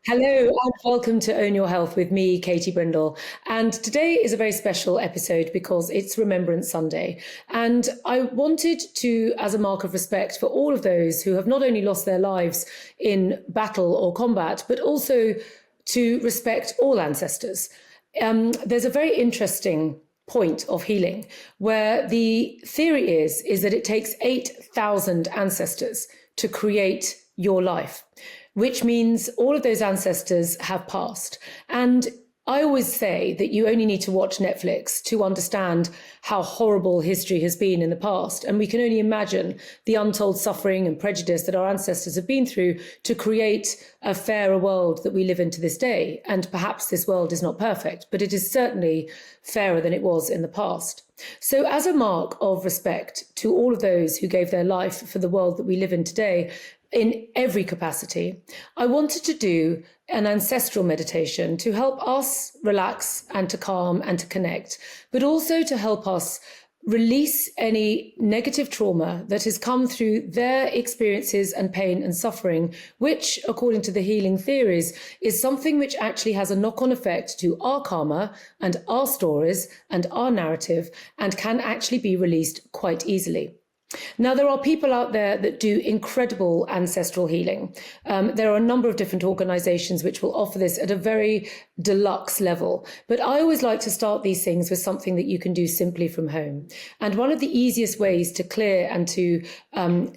Hello and welcome to Own Your Health with me, Katie Brindle. And today is a very special episode because it's Remembrance Sunday. And I wanted to, as a mark of respect for all of those who have not only lost their lives in battle or combat, but also to respect all ancestors. There's a very interesting point of healing where the theory is that it takes 8,000 ancestors to create your life, which means all of those ancestors have passed. And I always say that you only need to watch Netflix to understand how horrible history has been in the past. And we can only imagine the untold suffering and prejudice that our ancestors have been through to create a fairer world that we live in to this day. And perhaps this world is not perfect, but it is certainly fairer than it was in the past. So as a mark of respect to all of those who gave their life for the world that we live in today, in every capacity, I wanted to do an ancestral meditation to help us relax and to calm and to connect, but also to help us release any negative trauma that has come through their experiences and pain and suffering, which, according to the healing theories, is something which actually has a knock-on effect to our karma and our stories and our narrative and can actually be released quite easily. Now, there are people out there that do incredible ancestral healing. There are a number of different organizations which will offer this at a very deluxe level. But I always like to start these things with something that you can do simply from home. And one of the easiest ways to clear and to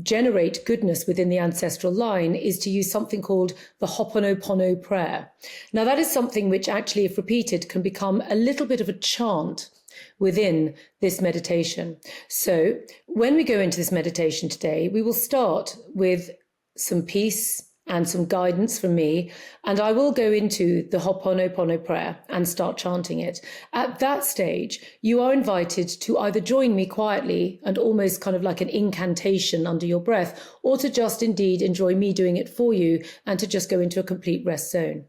generate goodness within the ancestral line is to use something called the Ho'oponopono prayer. Now, that is something which actually, if repeated, can become a little bit of a chant within this meditation. So when we go into this meditation today, we will start with some peace and some guidance from me, and I will go into the Ho'oponopono prayer and start chanting it. At that stage, you are invited to either join me quietly and almost kind of like an incantation under your breath, or to just indeed enjoy me doing it for you and to just go into a complete rest zone.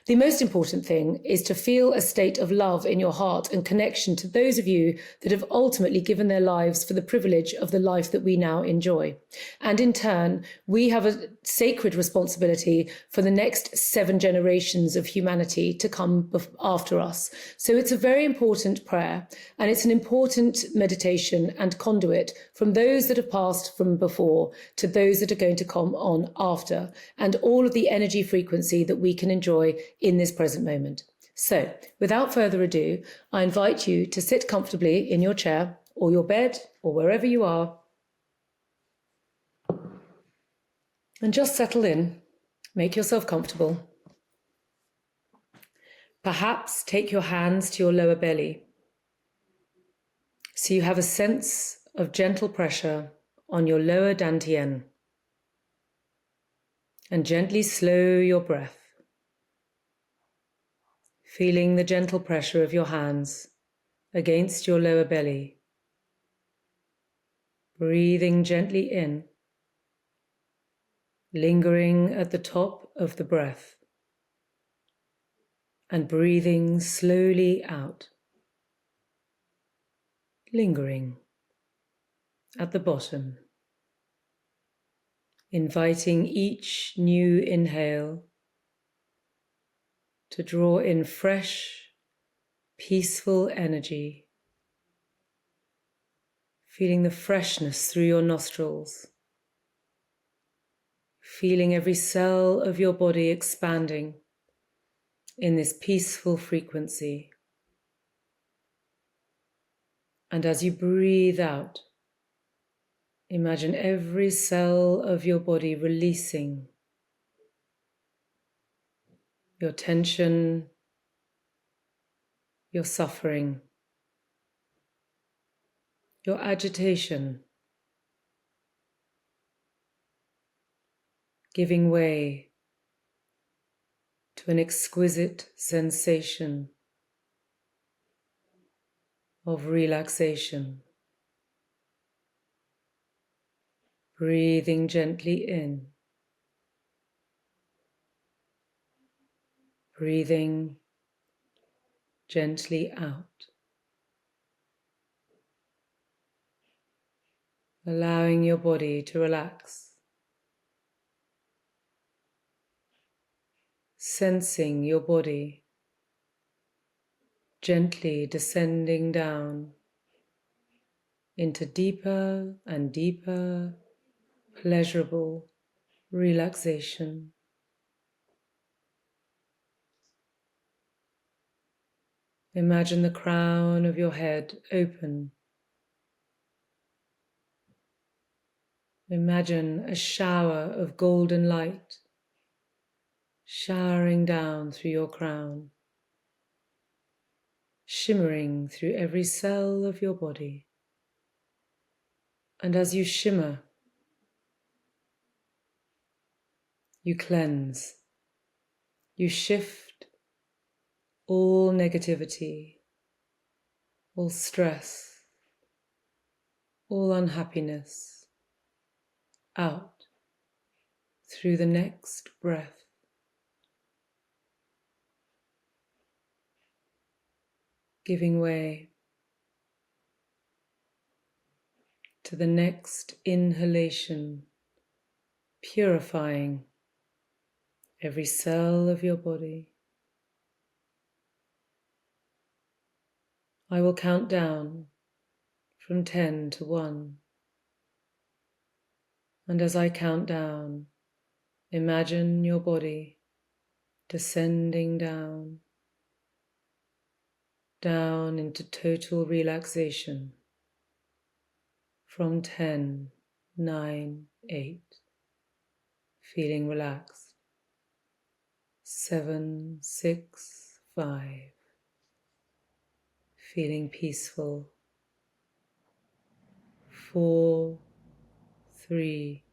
The most important thing is to feel a state of love in your heart and connection to those of you that have ultimately given their lives for the privilege of the life that we now enjoy. And in turn, we have a sacred responsibility for the next 7 generations of humanity to come after us. So it's a very important prayer, and it's an important meditation and conduit from those that have passed from before to those that are going to come on after, and all of the energy frequency that we can enjoy in this present moment. So, without further ado, I invite you to sit comfortably in your chair or your bed or wherever you are and just settle in. Make yourself comfortable. Perhaps take your hands to your lower belly so you have a sense of gentle pressure on your lower dantian, and gently slow your breath, feeling the gentle pressure of your hands against your lower belly. Breathing gently in, lingering at the top of the breath, and breathing slowly out, lingering at the bottom, inviting each new inhale to draw in fresh, peaceful energy, feeling the freshness through your nostrils, feeling every cell of your body expanding in this peaceful frequency. And as you breathe out, imagine every cell of your body releasing your tension, your suffering, your agitation, giving way to an exquisite sensation of relaxation. Breathing gently in, breathing gently out, allowing your body to relax, sensing your body gently descending down into deeper and deeper pleasurable relaxation. Imagine the crown of your head open. Imagine a shower of golden light showering down through your crown, shimmering through every cell of your body. And as you shimmer, you cleanse, you shift all negativity, all stress, all unhappiness out through the next breath. Giving way to the next inhalation, purifying every cell of your body. I will count down from 10 to 1. And as I count down, imagine your body descending down, down into total relaxation. From 10, 9, 8, feeling relaxed. 7, 6, 5, feeling peaceful. 4, 3,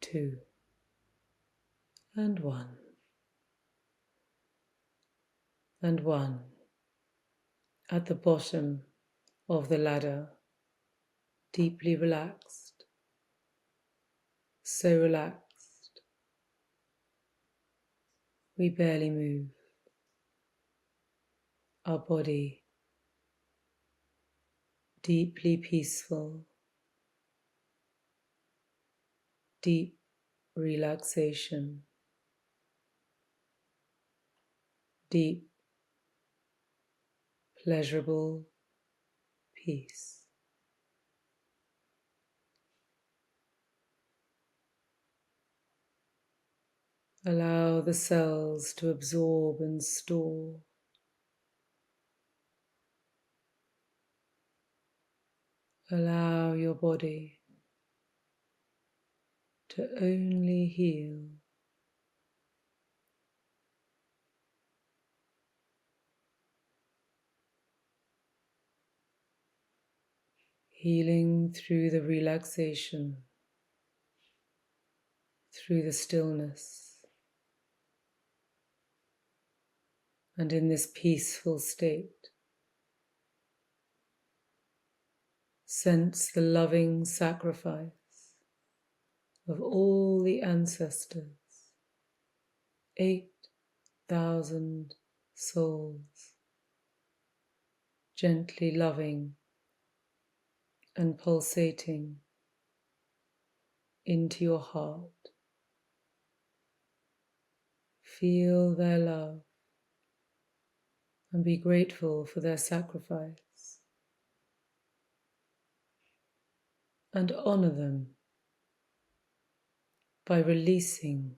2, and 1. And 1 at the bottom of the ladder, deeply relaxed, so relaxed, we barely move. Our body deeply peaceful, deep relaxation, deep pleasurable peace. Allow the cells to absorb and store. Allow your body to only heal. Healing through the relaxation, through the stillness. And in this peaceful state, sense the loving sacrifice of all the ancestors, 8,000 souls, gently loving and pulsating into your heart. Feel their love and be grateful for their sacrifice, and honor them by releasing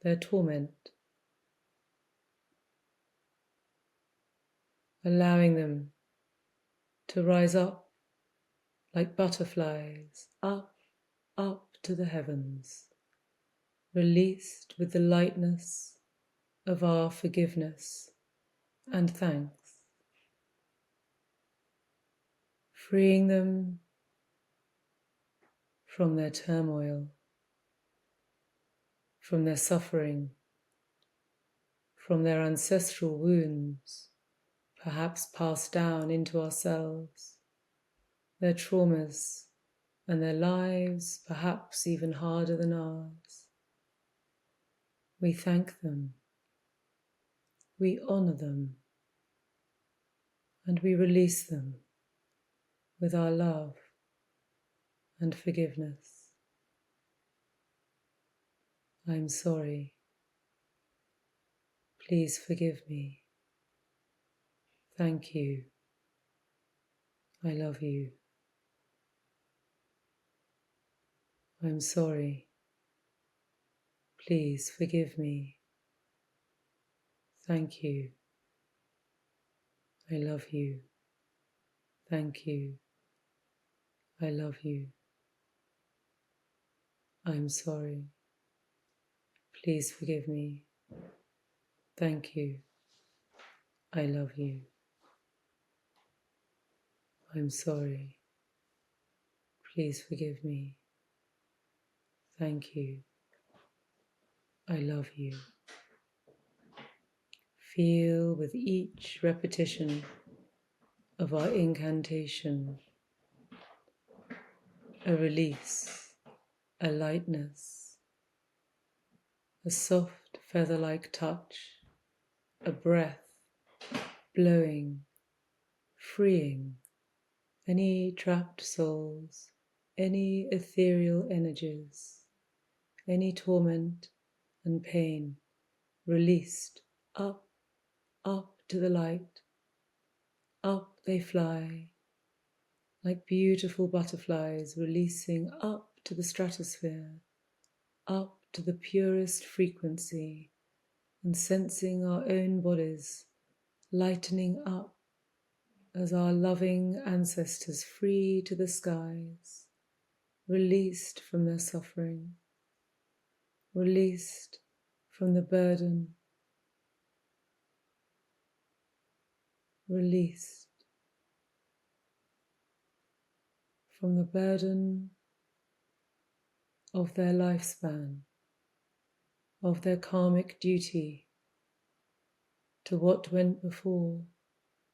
their torment, allowing them to rise up like butterflies, up, up to the heavens, released with the lightness of our forgiveness and thanks, freeing them from their turmoil, from their suffering, from their ancestral wounds, perhaps passed down into ourselves, their traumas and their lives, perhaps even harder than ours. We thank them, we honor them, and we release them with our love and forgiveness. I'm sorry. Please forgive me. Thank you. I love you. I'm sorry. Please forgive me. Thank you. I love you. Thank you. I love you. I'm sorry. Please forgive me. Thank you. I love you. I'm sorry. Please forgive me. Thank you. I love you. Feel with each repetition of our incantation a release, a lightness, a soft feather-like touch, a breath blowing, freeing any trapped souls, any ethereal energies, any torment and pain released up, up to the light. Up they fly, like beautiful butterflies releasing up to the stratosphere, up to the purest frequency, and sensing our own bodies lightening up as our loving ancestors free to the skies, released from their suffering, released from the burden, released from the burden of their lifespan, of their karmic duty to what went before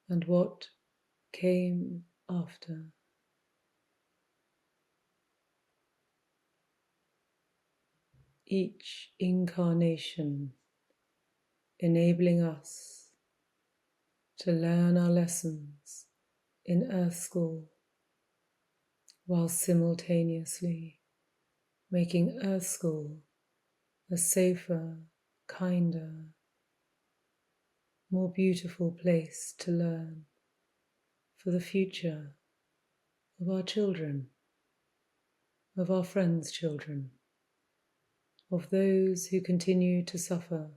and what came after. Each incarnation enabling us to learn our lessons in Earth School, while simultaneously making Earth School a safer, kinder, more beautiful place to learn for the future of our children, of our friends' children, of those who continue to suffer.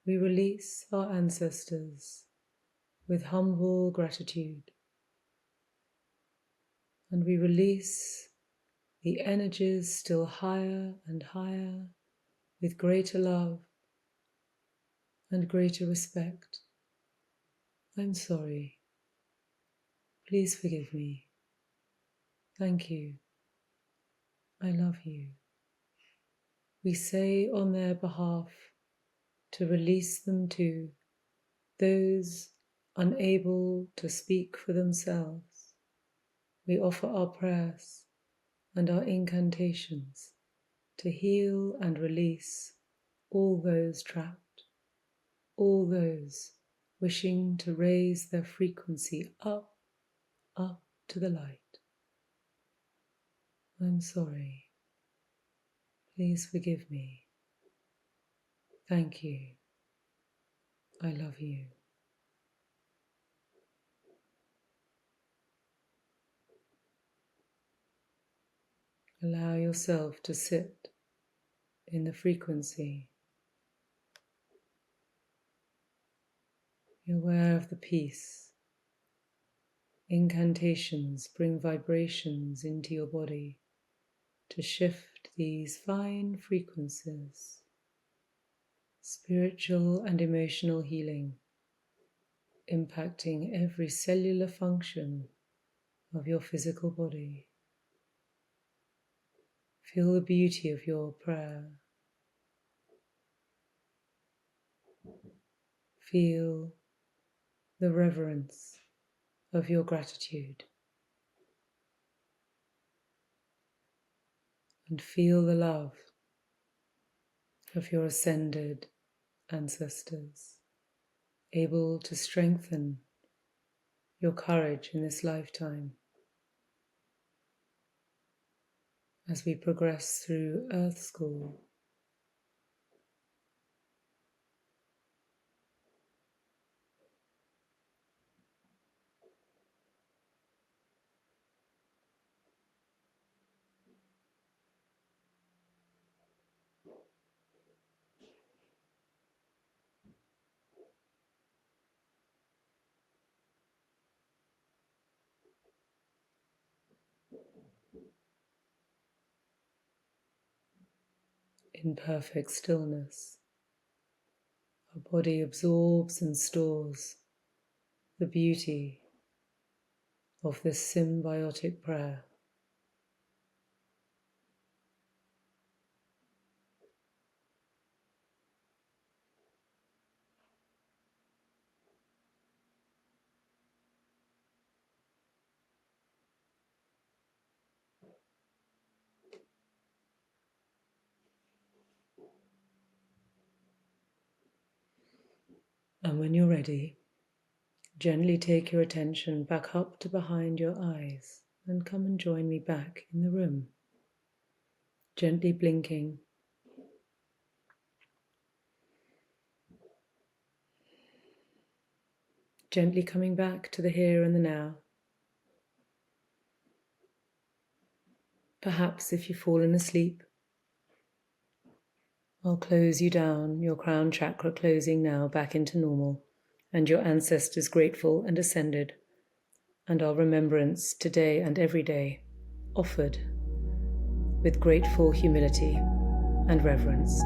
We release our ancestors with humble gratitude, and we release the energies still higher and higher with greater love and greater respect. I'm sorry. Please forgive me. Thank you. I love you. We say on their behalf to release them to those unable to speak for themselves. We offer our prayers and our incantations to heal and release all those trapped, all those wishing to raise their frequency up, up to the light. I'm sorry. Please forgive me. Thank you. I love you. Allow yourself to sit in the frequency. Be aware of the peace. Incantations bring vibrations into your body to shift these fine frequencies. Spiritual and emotional healing, impacting every cellular function of your physical body. Feel the beauty of your prayer. Feel the reverence of your gratitude. And feel the love of your ascended ancestors, able to strengthen your courage in this lifetime as we progress through Earth School. in perfect stillness. Our body absorbs and stores the beauty of this symbiotic prayer. And when you're ready, gently take your attention back up to behind your eyes and come and join me back in the room. Gently blinking. Gently coming back to the here and the now. Perhaps if you've fallen asleep, I'll close you down, your crown chakra closing now back into normal, and your ancestors grateful and ascended, and our remembrance today and every day offered with grateful humility and reverence.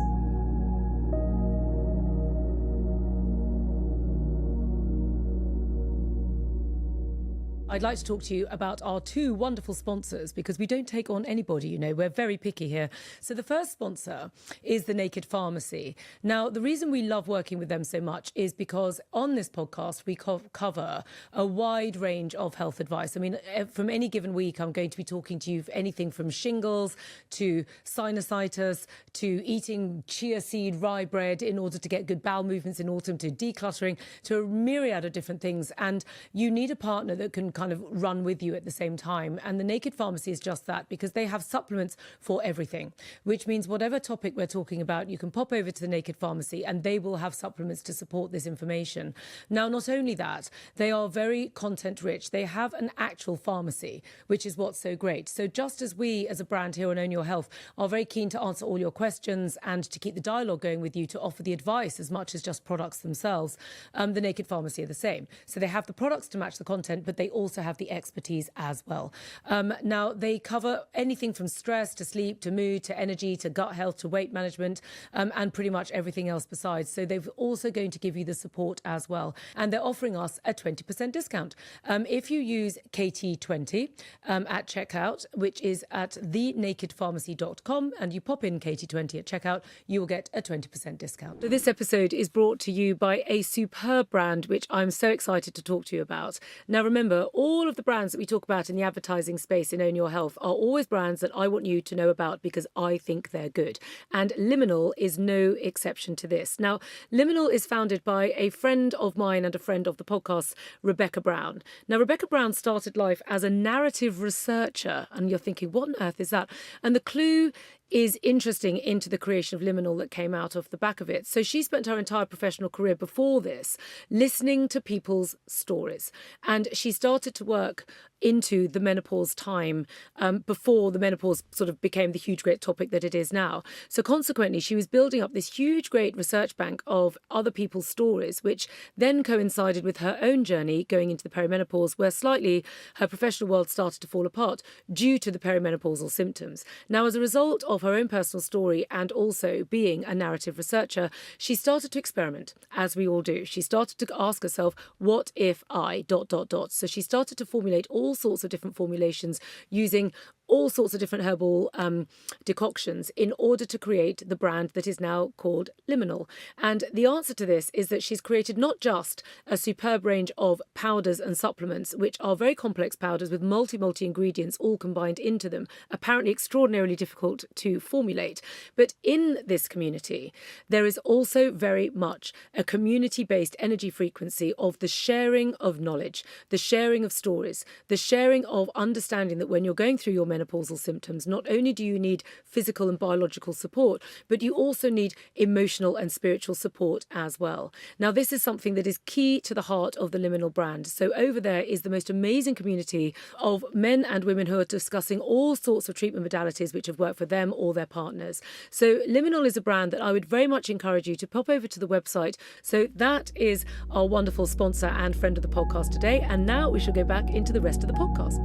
I'd like to talk to you about our two wonderful sponsors, because we don't take on anybody, you know, we're very picky here. So the first sponsor is the Naked Pharmacy. Now, the reason we love working with them so much is because on this podcast, we cover a wide range of health advice. I mean, from any given week, I'm going to be talking to you for anything from shingles to sinusitis to eating chia seed rye bread in order to get good bowel movements in autumn, to decluttering, to a myriad of different things. And you need a partner that can kind of run with you at the same time. And the Naked Pharmacy is just that, because they have supplements for everything, which means whatever topic we're talking about, you can pop over to the Naked Pharmacy and they will have supplements to support this information. Now, not only that, they are very content rich. They have an actual pharmacy, which is what's so great. So just as we as a brand here on Own Your Health are very keen to answer all your questions and to keep the dialogue going with you, to offer the advice as much as just products themselves, the Naked Pharmacy are the same. So they have the products to match the content, but they also have the expertise as well. Now, they cover anything from stress to sleep to mood to energy to gut health to weight management, and pretty much everything else besides. So they're also going to give you the support as well. And they're offering us a 20% discount. If you use KT20 at checkout, which is at thenakedpharmacy.com, and you pop in KT20 at checkout, you will get a 20% discount. So this episode is brought to you by a superb brand, which I'm so excited to talk to you about. Now, remember, all of the brands that we talk about in the advertising space in Own Your Health are always brands that I want you to know about because I think they're good. And Liminal is no exception to this. Now, Liminal is founded by a friend of mine and a friend of the podcast, Rebecca Brown. Now, Rebecca Brown started life as a narrative researcher, and you're thinking, what on earth is that? And the clue is interesting into the creation of Liminal that came out of the back of it. So she spent her entire professional career before this listening to people's stories. And she started to work into the menopause time before the menopause sort of became the huge great topic that it is now. So consequently, she was building up this huge great research bank of other people's stories, which then coincided with her own journey going into the perimenopause, where slightly her professional world started to fall apart due to the perimenopausal symptoms. Now, as a result of her own personal story and also being a narrative researcher, she started to experiment, as we all do. She started to ask herself, what if I ... So she started to formulate all sorts of different formulations using all sorts of different herbal decoctions in order to create the brand that is now called Liminal. And the answer to this is that she's created not just a superb range of powders and supplements, which are very complex powders with multi ingredients all combined into them, apparently extraordinarily difficult to formulate. But in this community, there is also very much a community-based energy frequency of the sharing of knowledge, the sharing of stories, the sharing of understanding that when you're going through your menopausal symptoms, not only do you need physical and biological support, but you also need emotional and spiritual support as well. Now, this is something that is key to the heart of the Liminal brand. So over there is the most amazing community of men and women who are discussing all sorts of treatment modalities which have worked for them or their partners. So Liminal is a brand that I would very much encourage you to pop over to the website. So that is our wonderful sponsor and friend of the podcast today. And now we shall go back into the rest of the podcast.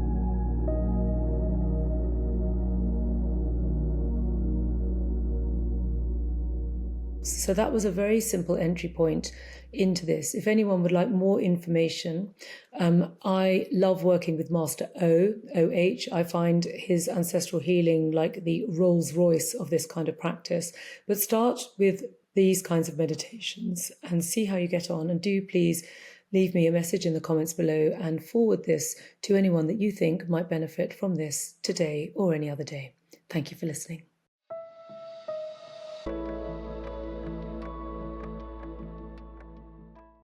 thoughts. So that was a very simple entry point into this. If anyone would like more information, I love working with Master OH. I find his ancestral healing like the Rolls Royce of this kind of practice. But start with these kinds of meditations and see how you get on. And do please leave me a message in the comments below and forward this to anyone that you think might benefit from this today or any other day. Thank you for listening.